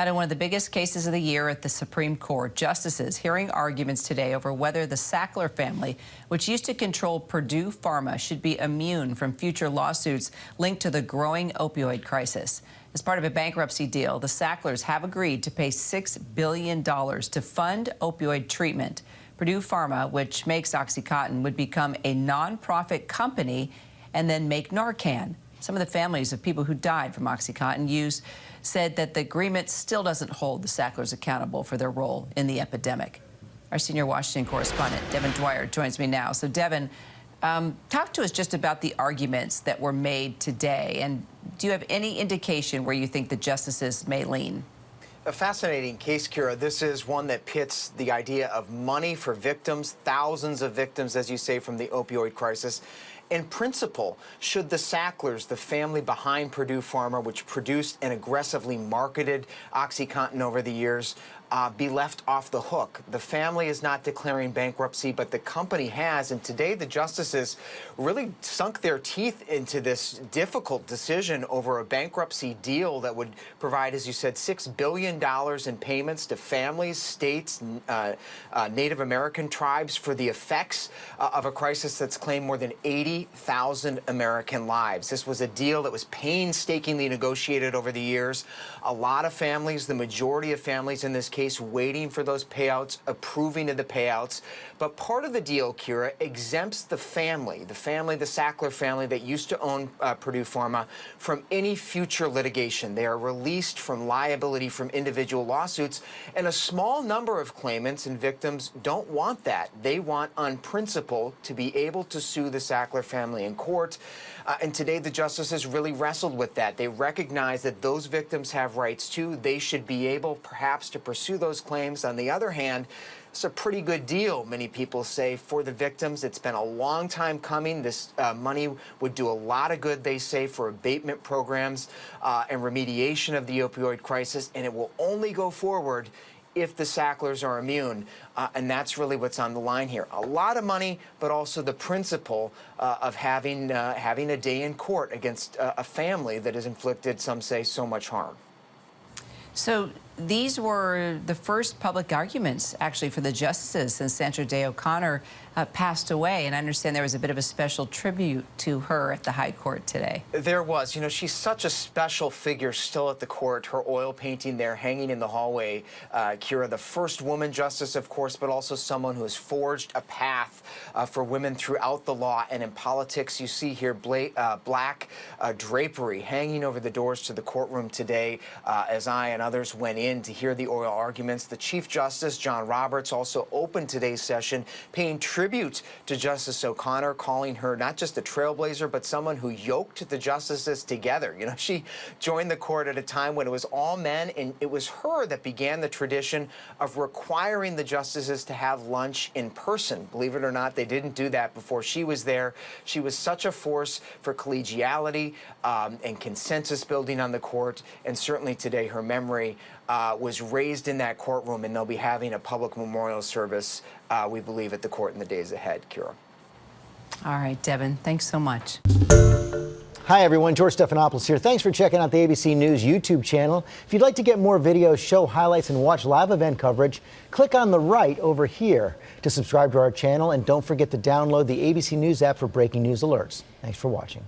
Now to one of the biggest cases of the year at the Supreme Court. Justices hearing arguments today over whether the Sackler family, which used to control Purdue Pharma, should be immune from future lawsuits linked to the growing opioid crisis. As part of a bankruptcy deal, the Sacklers have agreed to pay $6 billion to fund opioid treatment. Purdue Pharma, which makes OxyContin, would become a nonprofit company and then make Narcan. Some of the families of people who died from OxyContin use said that the agreement still doesn't hold the Sacklers accountable for their role in the epidemic. Our senior Washington correspondent, Devin Dwyer, joins me now. So, Devin, talk to us just about the arguments that were made today. And do you have any indication where you think the justices may lean? A fascinating case, Kira. This is one that pits the idea of money for victims, thousands of victims, as you say, from the opioid crisis. In principle, should the Sacklers, the family behind Purdue Pharma, which produced and aggressively marketed OxyContin over the years, be left off the hook? The family is not declaring bankruptcy, but the company has. And today, the justices really sunk their teeth into this difficult decision over a bankruptcy deal that would provide, as you said, $6 billion in payments to families, states, Native American tribes for the effects of a crisis that's claimed more than 80,000 American lives. This was a deal that was painstakingly negotiated over the years. A lot of families, the majority of families in this case, waiting for those payouts, approving of the payouts. But part of the deal, Kira, exempts the Sackler family that used to own Purdue Pharma from any future litigation. They are released from liability from individual lawsuits, and a small number of claimants and victims don't want that. They want, on principle, to be able to sue the Sackler family in court. And today, the justices really wrestled with that. They recognize that those victims have rights, too. They should be able, perhaps, to pursue those claims. On the other hand, it's a pretty good deal, many people say, for the victims. It's been a long time coming. This money would do a lot of good, they say, for abatement programs and remediation of the opioid crisis, and it will only go forward if the Sacklers are immune. And that's really what's on the line here. A lot of money, but also the principle of having a day in court against a family that has inflicted, some say, so much harm. So these were the first public arguments, actually, for the justices since Sandra Day O'Connor passed away. And I understand there was a bit of a special tribute to her at the High Court today. There was. You know, she's such a special figure still at the court. Her oil painting there hanging in the hallway. Kira, the first woman justice, of course, but also someone who has forged a path for women throughout the law and in politics. You see here black drapery hanging over the doors to the courtroom today as I and others went in to hear the oral arguments. The Chief Justice, John Roberts, also opened today's session, paying tribute to Justice O'Connor, calling her not just a trailblazer, but someone who yoked the justices together. You know, she joined the court at a time when it was all men, and it was her that began the tradition of requiring the justices to have lunch in person. Believe it or not, they didn't do that before she was there. She was such a force for collegiality and consensus building on the court, and certainly today her memory was raised in that courtroom, and they'll be having a public memorial service, we believe, at the court in the days ahead, Kira. All right, Devin, thanks so much. Hi, everyone. George Stephanopoulos here. Thanks for checking out the ABC News YouTube channel. If you'd like to get more videos, show highlights, and watch live event coverage, click on the right over here to subscribe to our channel, and don't forget to download the ABC News app for breaking news alerts. Thanks for watching.